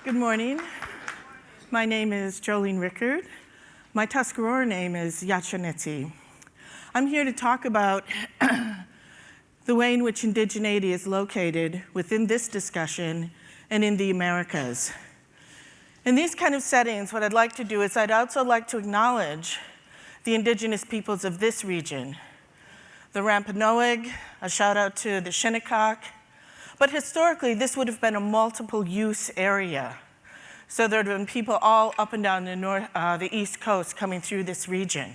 Good morning. My name is Jolene Rickard. My Tuscarora name is Indigeneity. I'm here to talk about the way in which indigeneity is located within this discussion and in the Americas. In these kind of settings, what I'd like to do is I'd also like to acknowledge the indigenous peoples of this region, the Wampanoag, a shout out to the Shinnecock, but historically this would have been a multiple use area. So there would have been people all up and down the East Coast coming through this region.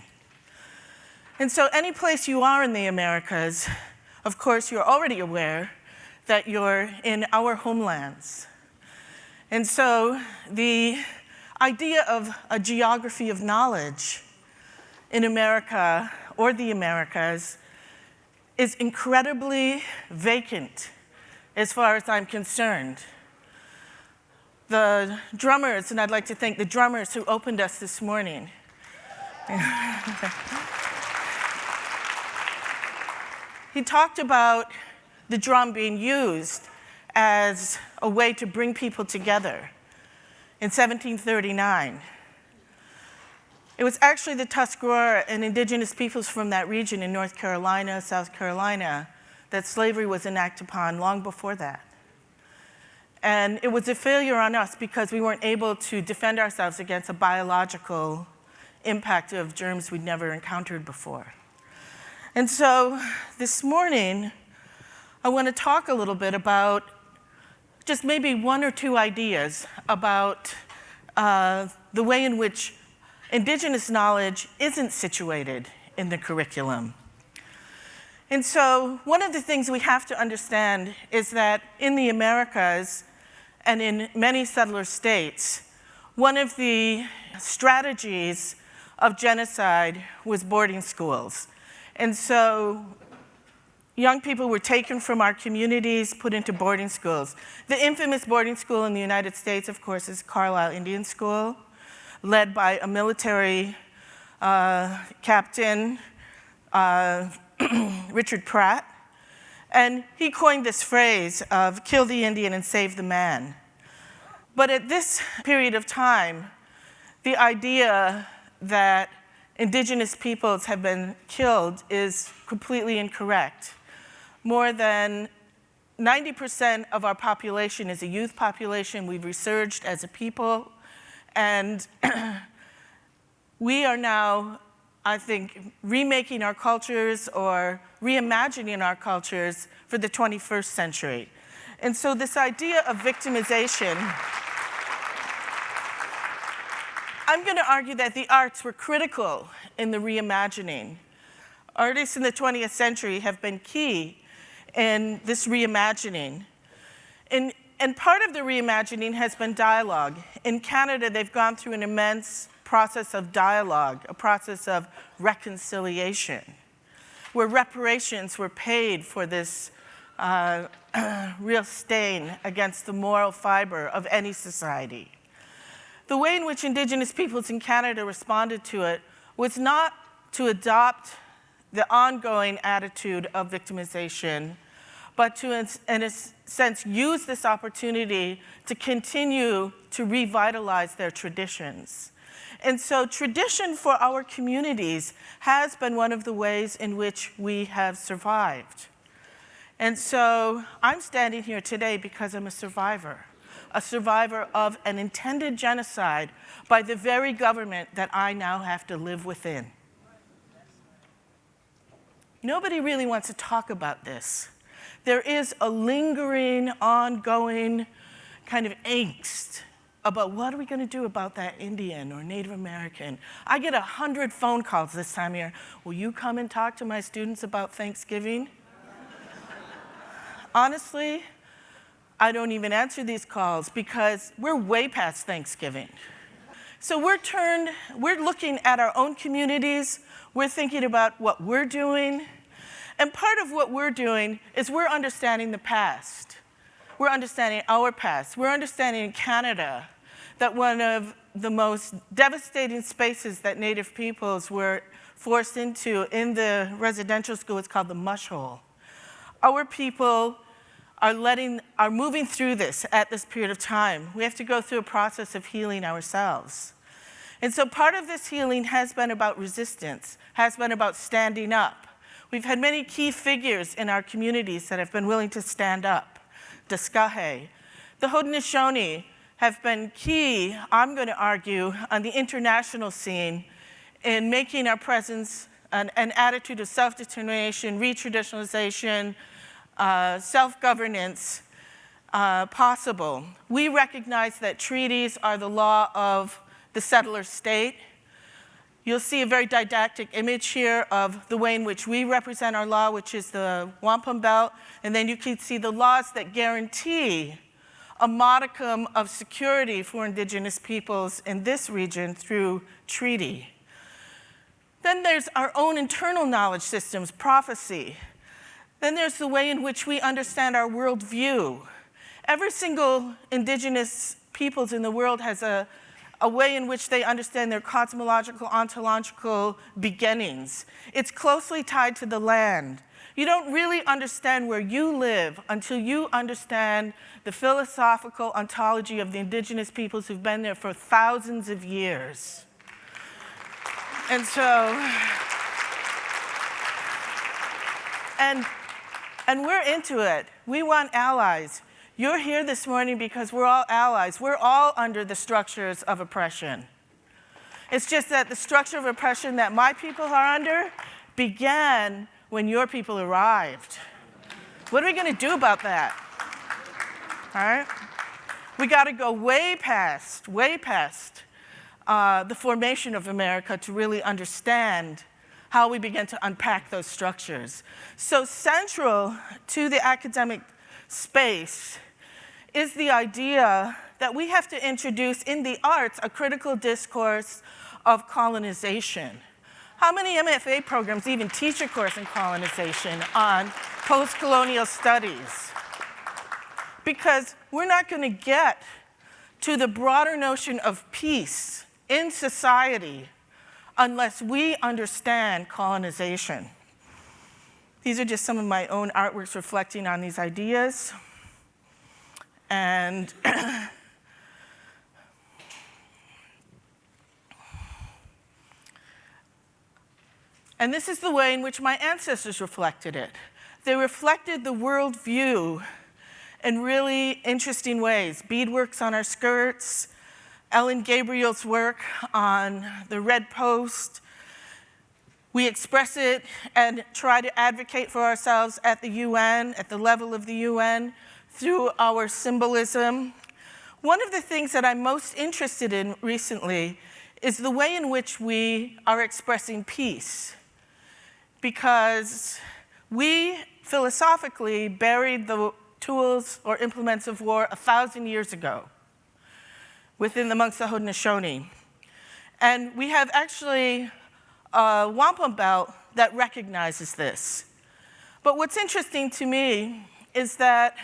And so any place you are in the Americas, of course you're already aware that you're in our homelands. And so the idea of a geography of knowledge in America or the Americas is incredibly vacant as far as I'm concerned. The drummers, and I'd like to thank the drummers who opened us this morning. He talked about the drum being used as a way to bring people together in 1739. It was actually the Tuscarora and indigenous peoples from that region in North Carolina, South Carolina, that slavery was enacted upon long before that. And it was a failure on us because we weren't able to defend ourselves against a biological impact of germs we'd never encountered before. And so this morning, I want to talk a little bit about just maybe one or two ideas about the way in which indigenous knowledge isn't situated in the curriculum. And so one of the things we have to understand is that in the Americas and in many settler states, one of the strategies of genocide was boarding schools. And so young people were taken from our communities, put into boarding schools. The infamous boarding school in the United States, of course, is Carlisle Indian School, led by a military captain, Richard Pratt, and he coined this phrase of kill the Indian and save the man. But at this period of time, the idea that indigenous peoples have been killed is completely incorrect. More than 90% of our population is a youth population. We've resurged as a people, and we are now, I think, remaking our cultures or reimagining our cultures for the 21st century. And so this idea of victimization, I'm going to argue that the arts were critical in the reimagining. Artists in the 20th century have been key in this reimagining. And part of the reimagining has been dialogue. In Canada, they've gone through an immense process of dialogue, a process of reconciliation, where reparations were paid for this real stain against the moral fiber of any society. The way in which indigenous peoples in Canada responded to it was not to adopt the ongoing attitude of victimization, but to, in a sense, use this opportunity to continue to revitalize their traditions. And so tradition for our communities has been one of the ways in which we have survived. And so I'm standing here today because I'm a survivor of an intended genocide by the very government that I now have to live within. Nobody really wants to talk about this. There is a lingering, ongoing kind of angst about what are we going to do about that Indian or Native American. I get 100 phone calls this time of year. Will you come and talk to my students about Thanksgiving? Honestly, I don't even answer these calls because we're way past Thanksgiving. So we're looking at our own communities, we're thinking about what we're doing, and part of what we're doing is we're understanding the past. We're understanding our past. We're understanding in Canada that one of the most devastating spaces that Native peoples were forced into in the residential school is called the mush hole. Our people are moving through this at this period of time. We have to go through a process of healing ourselves. And so part of this healing has been about resistance, has been about standing up. We've had many key figures in our communities that have been willing to stand up. Daskahe. The Haudenosaunee have been key, I'm going to argue, on the international scene in making our presence an attitude of self-determination, retraditionalization, self-governance possible. We recognize that treaties are the law of the settler state. You'll see a very didactic image here of the way in which we represent our law, which is the wampum belt, and then you can see the laws that guarantee a modicum of security for indigenous peoples in this region through treaty. Then there's our own internal knowledge systems, prophecy. Then there's the way in which we understand our worldview. Every single indigenous peoples in the world has a way in which they understand their cosmological, ontological beginnings. It's closely tied to the land. You don't really understand where you live until you understand the philosophical ontology of the indigenous peoples who've been there for thousands of years. And so, and we're into it. We want allies. You're here this morning because we're all allies. We're all under the structures of oppression. It's just that the structure of oppression that my people are under began when your people arrived. What are we going to do about that? All right? We got to go way past the formation of America to really understand how we begin to unpack those structures. So central to the academic space is the idea that we have to introduce in the arts a critical discourse of colonization. How many MFA programs even teach a course in colonization on post-colonial studies? Because we're not going to get to the broader notion of peace in society unless we understand colonization. These are just some of my own artworks reflecting on these ideas. And and this is the way in which my ancestors reflected it. They reflected the worldview in really interesting ways. Beadworks on our skirts, Ellen Gabriel's work on the Red Post. We express it and try to advocate for ourselves at the UN, at the level of the UN, through our symbolism. One of the things that I'm most interested in recently is the way in which we are expressing peace. Because we philosophically buried the tools or implements of war 1,000 years ago amongst the Haudenosaunee. And we have actually a wampum belt that recognizes this. But what's interesting to me is that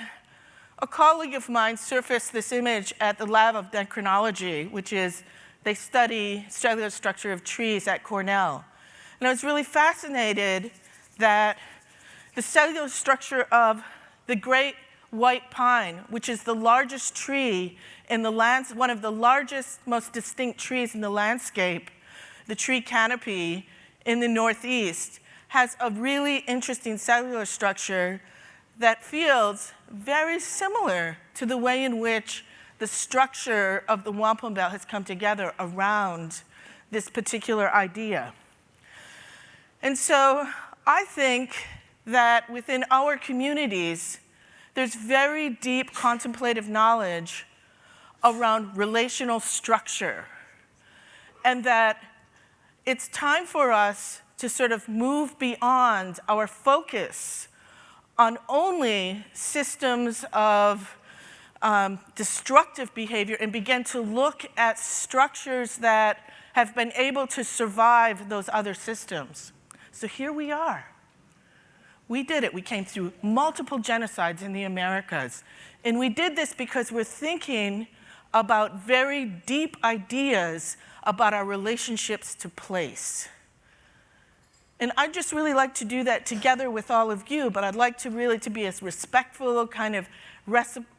a colleague of mine surfaced this image at the lab of Decolonization, which is, they study cellular structure of trees at Cornell. And I was really fascinated that the cellular structure of the great white pine, which is the largest tree in the one of the largest, most distinct trees in the landscape, the tree canopy in the Northeast, has a really interesting cellular structure that feels very similar to the way in which the structure of the wampum belt has come together around this particular idea. And so I think that within our communities, there's very deep contemplative knowledge around relational structure, and that it's time for us to sort of move beyond our focus on only systems of destructive behavior and begin to look at structures that have been able to survive those other systems. So here we are. We did it. We came through multiple genocides in the Americas. And we did this because we're thinking about very deep ideas about our relationships to place. And I'd just really like to do that together with all of you, but I'd like to really to be as respectful, a kind of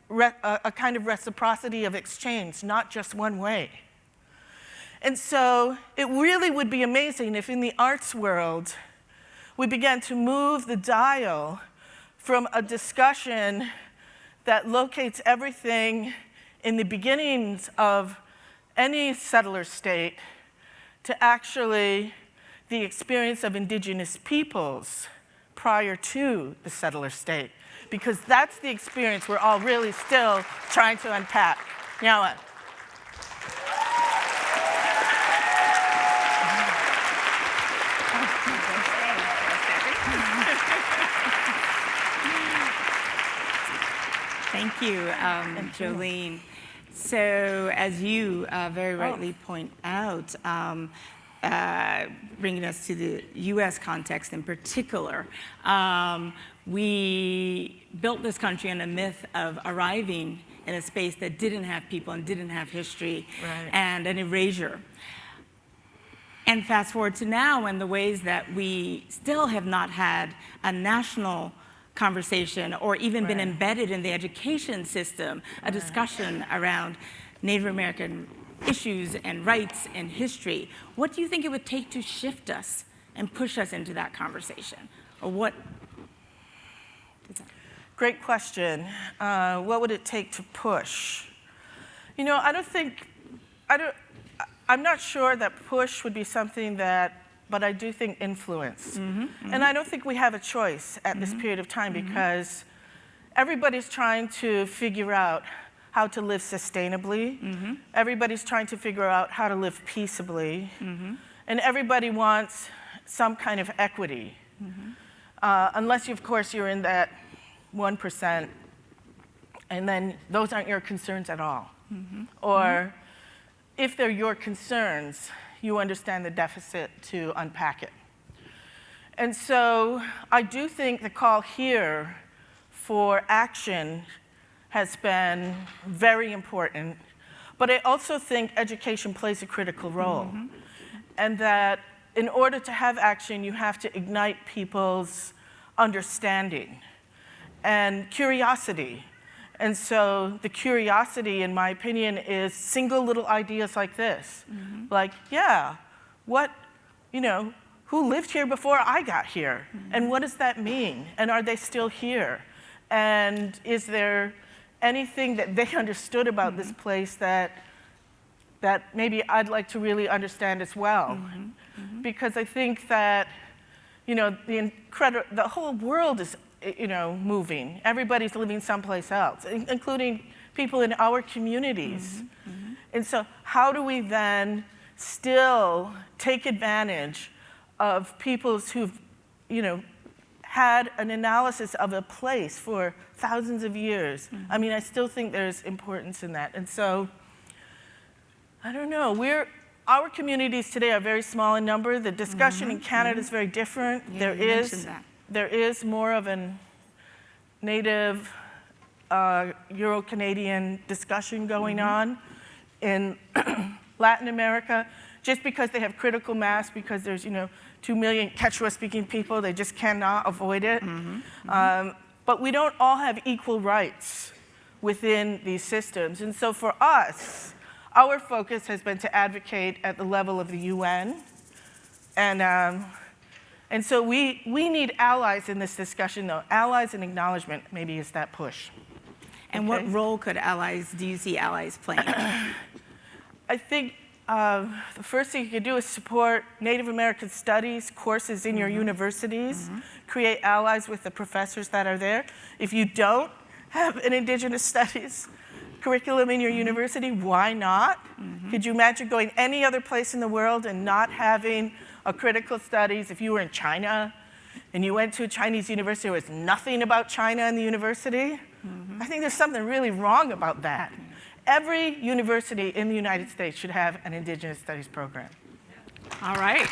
reciprocity of exchange, not just one way. And so it really would be amazing if in the arts world, we began to move the dial from a discussion that locates everything in the beginnings of any settler state to actually the experience of indigenous peoples prior to the settler state, because that's the experience we're all really still trying to unpack. Now, Thank you, Jolene. So, as you very rightly point out, bringing us to the U.S. context in particular, we built this country on a myth of arriving in a space that didn't have people and didn't have history, right, and an erasure. And fast forward to now, and the ways that we still have not had a national conversation or even right, been embedded in the education system, a discussion around Native American issues and rights and history. What do you think it would take to shift us and push us into that conversation? Or what? Great question. What would it take to push? You know, I'm not sure that push would be something that, but I do think influence. And I don't think we have a choice at this period of time, because everybody's trying to figure out how to live sustainably. Everybody's trying to figure out how to live peaceably. And everybody wants some kind of equity. Unless, of course, you're in that 1%, and then those aren't your concerns at all. Or if they're your concerns, you understand the deficit to unpack it. And so I do think the call here for action has been very important, but I also think education plays a critical role. And that in order to have action, you have to ignite people's understanding and curiosity. And so the curiosity, in my opinion, is single little ideas like this. Like, yeah, who lived here before I got here? And what does that mean? And are they still here? And is there anything that they understood about this place that maybe I'd like to really understand as well? Because I think that, the whole world is moving. Everybody's living someplace else, including people in our communities. And so how do we then still take advantage of peoples who've, had an analysis of a place for thousands of years? I mean, I still think there's importance in that. And so, I don't know, our communities today are very small in number. The discussion in Canada is very different. Yeah, There is more of an Native Euro-Canadian discussion going on in Latin America, just because they have critical mass, because there's 2 million Quechua-speaking people, they just cannot avoid it. But we don't all have equal rights within these systems. And so for us, our focus has been to advocate at the level of the UN. And so we need allies in this discussion, though. Allies and acknowledgement maybe is that push. And what role do you see allies playing? I think the first thing you could do is support Native American studies courses in your universities, create allies with the professors that are there. If you don't have an Indigenous studies curriculum in your university, why not? Could you imagine going any other place in the world and not having a critical studies? If you were in China and you went to a Chinese university, there was nothing about China in the university. I think there's something really wrong about that. Every university in the United States should have an Indigenous studies program. All right.